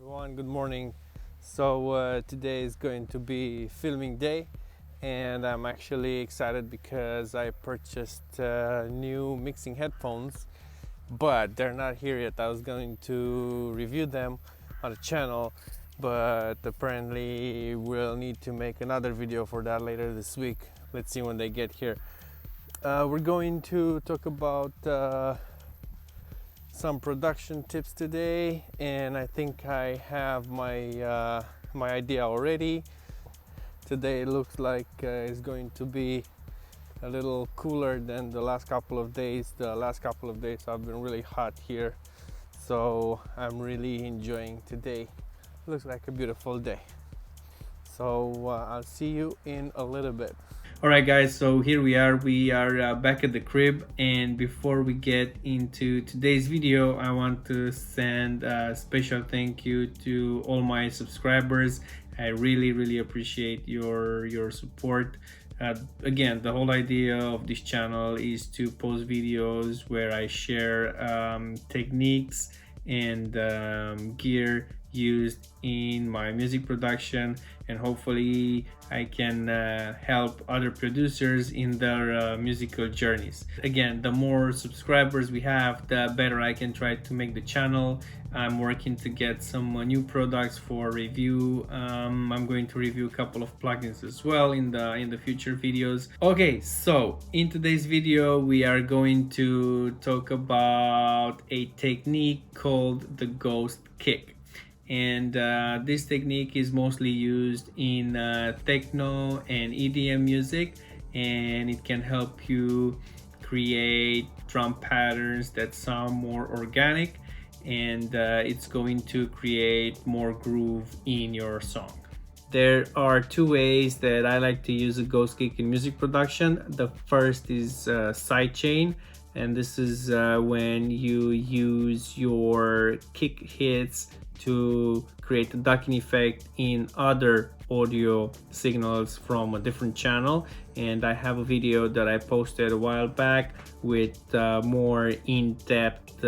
Everyone, good morning. Today is going to be filming day, and I'm actually excited because I purchased new mixing headphones, but they're not here yet. I was going to review them on the channel, but apparently we'll need to make another video for that later this week. Let's see when they get here. We're going to talk about some production tips today, and I think I have my idea already. Today looks like it's going to be a little cooler than the last couple of days. The last couple of days have been really hot here, so I'm really enjoying today. Looks like a beautiful day. So I'll see you in a little bit. Alright guys, so here we are back at the crib, and before we get into today's video, I want to send a special thank you to all my subscribers. I really appreciate your support. Again, the whole idea of this channel is to post videos where I share techniques and gear used in my music production, and hopefully I can help other producers in their musical journeys. Again, the more subscribers we have, the better I can try to make the channel. I'm working to get some new products for review. I'm going to review a couple of plugins as well in the future videos. Okay, so in today's video we are going to talk about a technique called the ghost kick. And this technique is mostly used in techno and EDM music, and it can help you create drum patterns that sound more organic, and it's going to create more groove in your song. There are two ways that I like to use a ghost kick in music production. The first is sidechain, and this is when you use your kick hits to create a ducking effect in other audio signals from a different channel. And I have a video that I posted a while back with more in-depth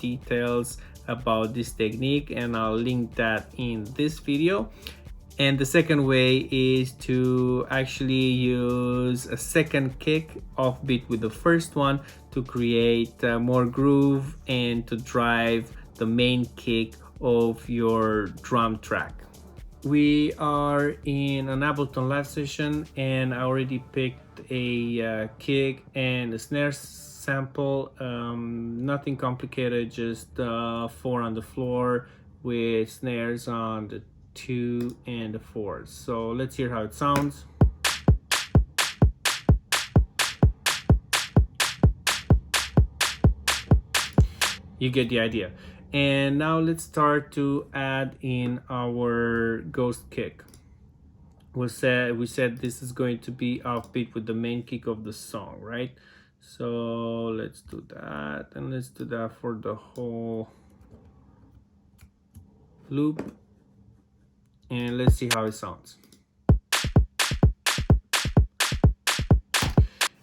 details about this technique, and I'll link that in this video. And the second way is to actually use a second kick offbeat with the first one to create more groove and to drive the main kick of your drum track. We are in an Ableton live session, and I already picked a kick and a snare sample. Nothing complicated, just 4 on the floor with snares on the 2 and the 4. So let's hear how it sounds. You get the idea. And now let's start to add in our ghost kick. We said this is going to be offbeat with the main kick of the song, right? So let's do that, and let's do that for the whole loop, and let's see how it sounds.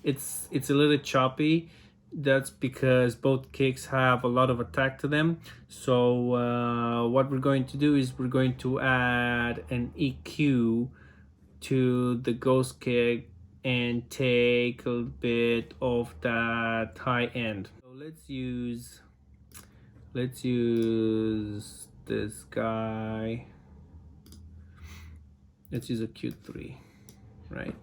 It's a little choppy. That's because both kicks have a lot of attack to them. So what we're going to do is we're going to add an EQ to the ghost kick and take a little bit of that high end. So let's use this guy. Let's use a Q3, right?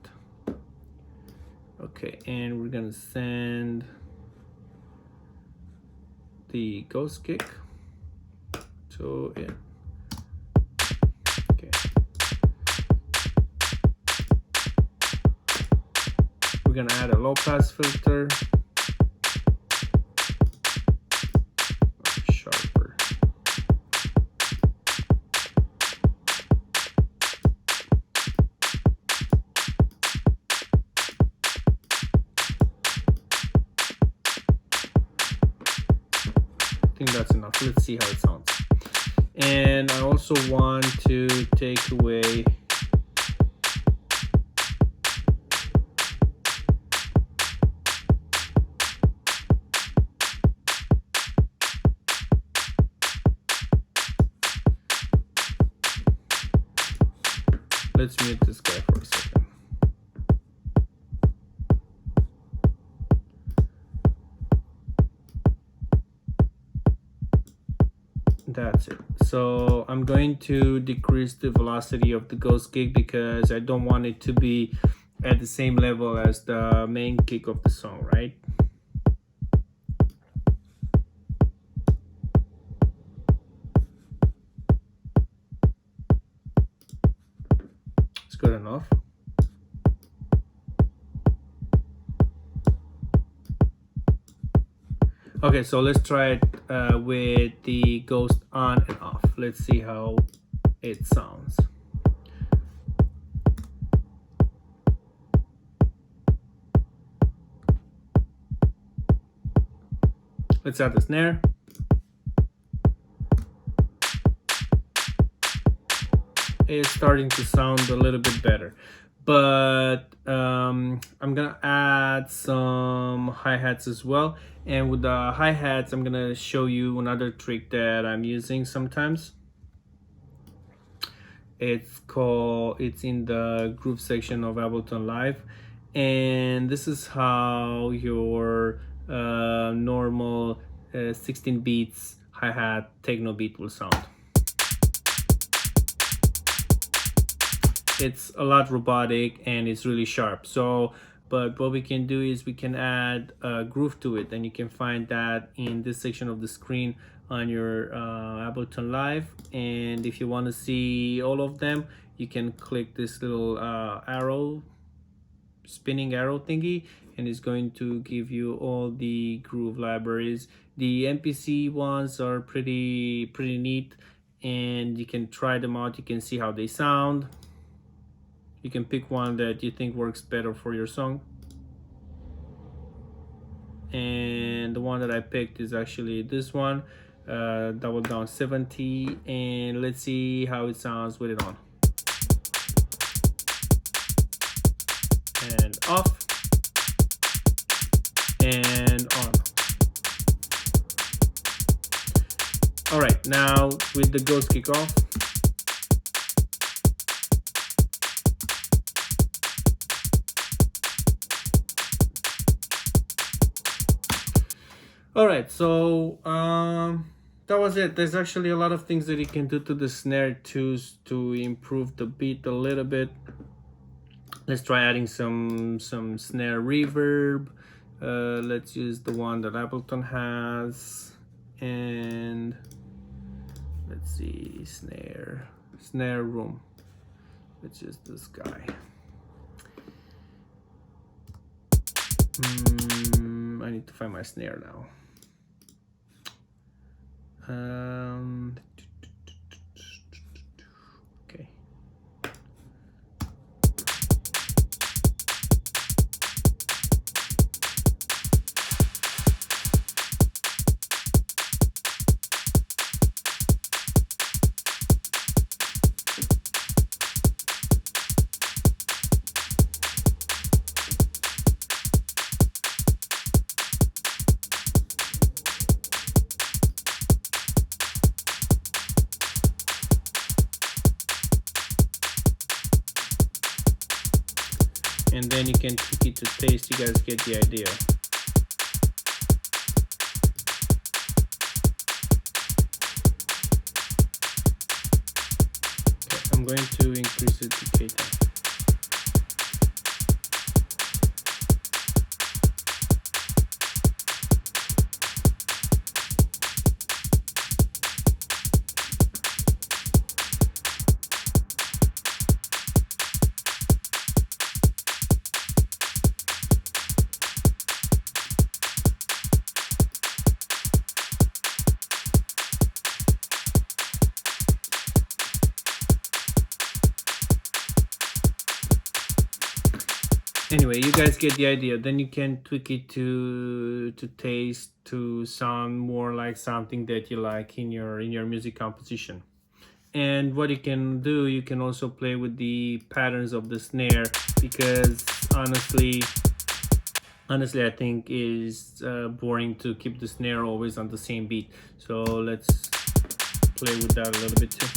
Okay, and we're gonna send the ghost kick to it. Okay. We're gonna add a low pass filter. Sharper. I think that's enough. Let's see how it sounds. And I also want to take away let's mute this guy for a second. That's it. So I'm going to decrease the velocity of the ghost kick because I don't want it to be at the same level as the main kick of the song, right? It's good enough. Okay, so let's try it with the ghost on and off. Let's see how it sounds. Let's add the snare. It's starting to sound a little bit better, but I'm gonna add some hi-hats as well. And with the hi-hats, I'm gonna show you another trick that I'm using sometimes. It's in the groove section of Ableton Live, and this is how your normal 16 beats hi-hat techno beat will sound. It's a lot robotic and it's really sharp. So, but what we can do is we can add a groove to it, and you can find that in this section of the screen on your Ableton Live. And if you want to see all of them, you can click this little arrow, spinning arrow thingy, and it's going to give you all the groove libraries. The MPC ones are pretty neat, and you can try them out. You can see how they sound. You can pick one that you think works better for your song. And the one that I picked is actually this one, double down 70, and let's see how it sounds with it on. And off. And on. All right, now with the ghost kick off. All right, so that was it. There's actually a lot of things that you can do to the snare to improve the beat a little bit. Let's try adding some snare reverb. Let's use the one that Ableton has, and let's see, snare room. Let's use this guy. I need to find my snare now. Okay. And then you can tweak it to taste. You guys get the idea. Okay, I'm going to increase it to K10. Anyway, you guys get the idea. Then you can tweak it to taste, to sound more like something that you like in your music composition. And what you can do, you can also play with the patterns of the snare, because honestly I think it's boring to keep the snare always on the same beat. So let's play with that a little bit too.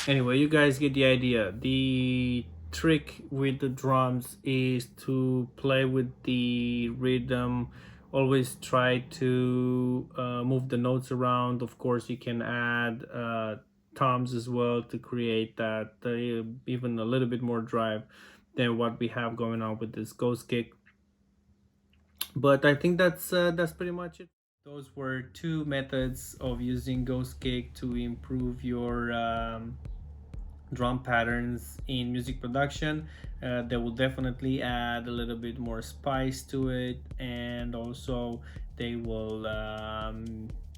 Anyway, you guys get the idea. The trick with the drums is to play with the rhythm. Always try to move the notes around. Of course, you can add toms as well to create that even a little bit more drive than what we have going on with this ghost kick. But I think that's pretty much it. Those were two methods of using ghost kick to improve your drum patterns in music production. They will definitely add a little bit more spice to it, and also they will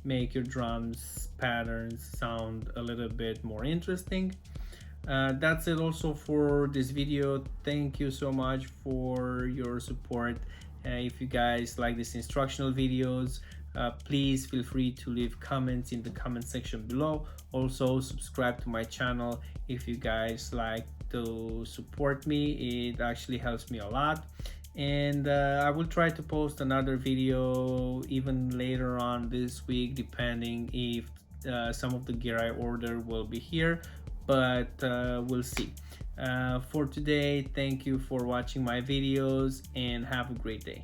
make your drums patterns sound a little bit more interesting. That's it also for this video. Thank you so much for your support. If you guys like these instructional videos, please feel free to leave comments in the comment section below. Also subscribe to my channel if you guys like to support me. It actually helps me a lot. And I will try to post another video even later on this week, depending if some of the gear I order will be here, but we'll see. For today, thank you for watching my videos and have a great day.